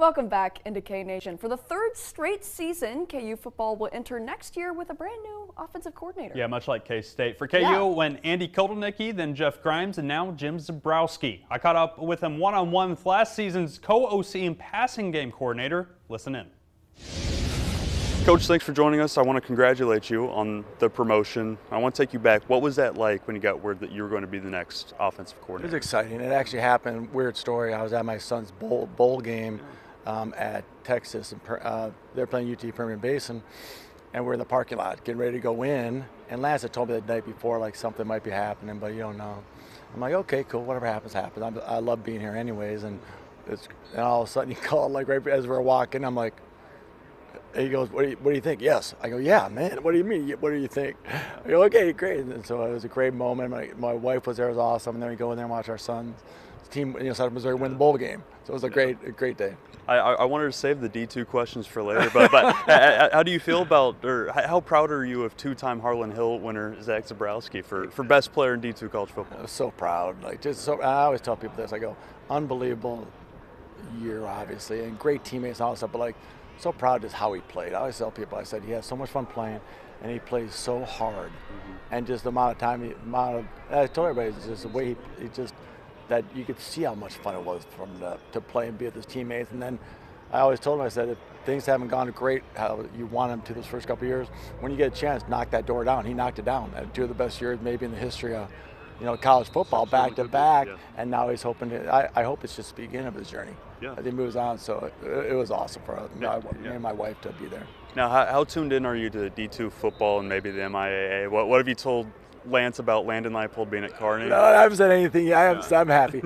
Welcome back into K-Nation. For the third straight season, KU football will enter next year with a brand new offensive coordinator. Yeah, much like K-State. For KU, went Andy Kotelnicki, then Jeff Grimes, and now Jim Zebrowski. I caught up with him one-on-one with last season's co-OC and passing game coordinator. Listen in. Coach, thanks for joining us. I want to congratulate you on the promotion. I want to take you back. What was that like when you got word that you were going to be the next offensive coordinator? It was exciting. It actually happened. Weird story. I was at my son's bowl game at Texas, and they're playing UT Permian Basin, and we're in the parking lot getting ready to go in. And Lance had told me the night before, like, something might be happening, but you don't know. I'm like, okay, cool. Whatever happens, happens. I love being here anyways. And all of a sudden, he called like right as we're walking. I'm like. He goes, what do you think? Yes. I go, yeah, man. What do you mean? What do you think? I go, okay, great. And so it was a great moment. My wife was there. It was awesome. And then we go in there and watch our son's team, Southern Missouri, win the bowl game. So it was a great day. I wanted to save the D2 questions for later, but how do you feel about, or how proud are you of two-time Harlan Hill winner Zach Zebrowski for best player in D2 college football? I was so proud. I always tell people this. I go, unbelievable year, obviously, and great teammates and all that stuff, but like, so proud just how he played. I always tell people, I said he has so much fun playing, and he plays so hard, and just the amount of time, I told everybody, it's just the way he just, that you could see how much fun it was for him to play and be with his teammates. And then I always told him, I said, if things haven't gone great, how you want him to those first couple of years, when you get a chance, knock that door down. He knocked it down. Two of the best years maybe in the history of college football, back to back, and now he's hoping to. I hope it's just the beginning of his journey. Yeah. As he moves on, so it was awesome for me and my wife to be there. Now, how tuned in are you to D2 football and maybe the MIAA? What have you told Lance about Landon Leipold being at Kearney? No, I haven't said anything. I'm happy.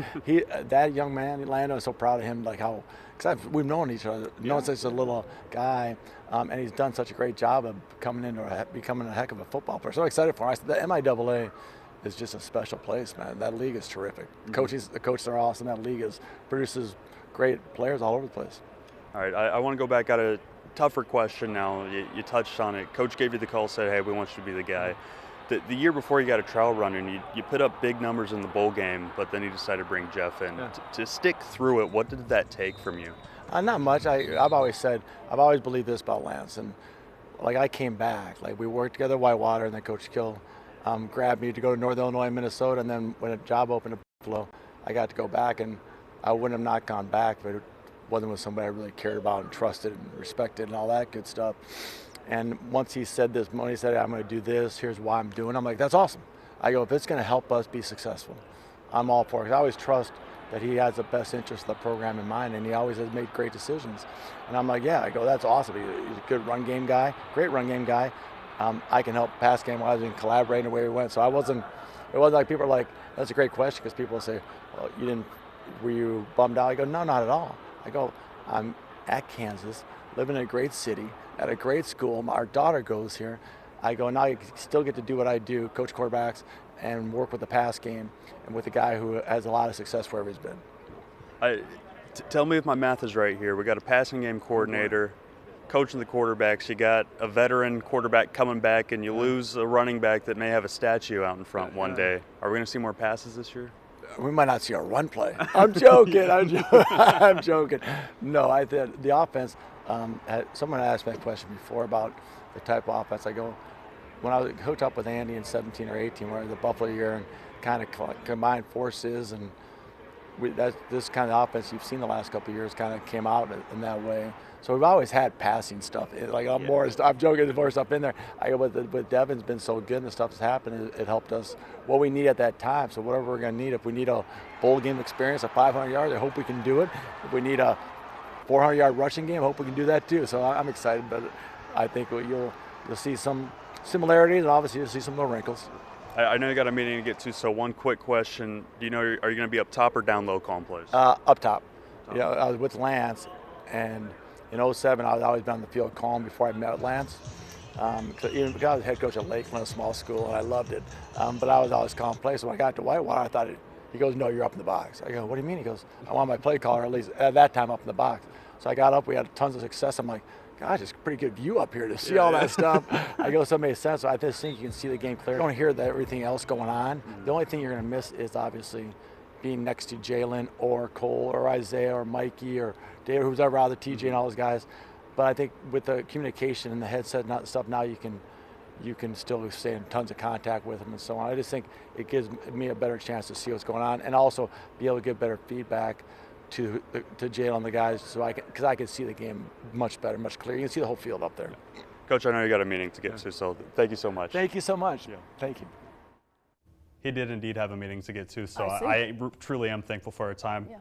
That young man, Landon, I'm so proud of him. Like how, because we've known each other, known since a little guy, and he's done such a great job of becoming a heck of a football player. So I'm excited for him. I said the MIAA is just a special place, man. That league is terrific. The coaches are awesome. That league produces great players all over the place. All right, I want to go back at a tougher question now. You touched on it. Coach gave you the call, said, hey, we want you to be the guy. The year before you got a trial run and you put up big numbers in the bowl game, but then you decided to bring Jeff in. Yeah. To stick through it, what did that take from you? Not much. I've always believed this about Lance. And like I came back, like we worked together at Whitewater, and then Coach Kill grabbed me to go to Northern Illinois and Minnesota, and then when a job opened in Buffalo, I got to go back, and I wouldn't have not gone back, but it wasn't with somebody I really cared about and trusted and respected and all that good stuff. And once he said this, when he said, I'm going to do this, here's why I'm doing it, I'm like, that's awesome. I go, if it's going to help us be successful, I'm all for it. 'Cause I always trust that he has the best interest of the program in mind, and he always has made great decisions. And I'm like, yeah, I go, that's awesome. He's a good run game guy, great run game guy. I can help pass game wise and collaborate in the way we went. So it wasn't like people are like, that's a great question, because people say, well, were you bummed out? I go, no, not at all. I go, I'm at Kansas, living in a great city, at a great school. Our daughter goes here. I go, now I still get to do what I do, coach quarterbacks, and work with the pass game, and with a guy who has a lot of success wherever he's been. Tell me if my math is right here. We got a passing game coordinator, coaching the quarterbacks. You got a veteran quarterback coming back, and you lose a running back that may have a statue out in front one day. Are we going to see more passes this year? We might not see a run play. I'm joking. I'm joking. No, the offense. Someone asked me a question before about the type of offense. I go, when I was hooked up with Andy in 17 or 18, where the Buffalo year, and kind of combined forces, and this kind of offense you've seen the last couple of years kind of came out in that way. So we've always had passing stuff. I'm joking, more stuff in there. I go, but Devin's been so good, and the stuff that's happened, it helped us what we need at that time. So whatever we're going to need, if we need a bowl game experience, a 500 yards, I hope we can do it. If we need a 400-yard rushing game, I hope we can do that too. So I'm excited, but I think you'll see some similarities, and obviously you'll see some little wrinkles. I know you got a meeting to get to, so one quick question. Do you know, are you going to be up top or down low calling plays? Up top. I was with Lance, and in 07, I was always been on the field calling before I met Lance. Even because I was head coach at Lakeland, a small school, and I loved it. But I was always calling plays. So when I got to Whitewater, I thought, he goes, no, you're up in the box. I go, what do you mean? He goes, I want my play caller, at least at that time, up in the box. So I got up, we had tons of success. I'm like, gosh, it's a pretty good view up here to see all that stuff. I go, so it made sense. So I just think you can see the game clear. You don't hear everything else going on. The only thing you're going to miss is obviously being next to Jalen or Cole or Isaiah or Mikey or David, who's ever out of the TJ and all those guys. But I think with the communication and the headset and stuff, now you can still stay in tons of contact with them and so on. I just think it gives me a better chance to see what's going on and also be able to give better feedback to Jalen and the guys, so because I can see the game much better, much clearer. You can see the whole field up there. Coach, I know you got a meeting to get to, so thank you so much. Thank you so much. Yeah. Thank you. He did indeed have a meeting to get to, so I see. I truly am thankful for our time. Yeah.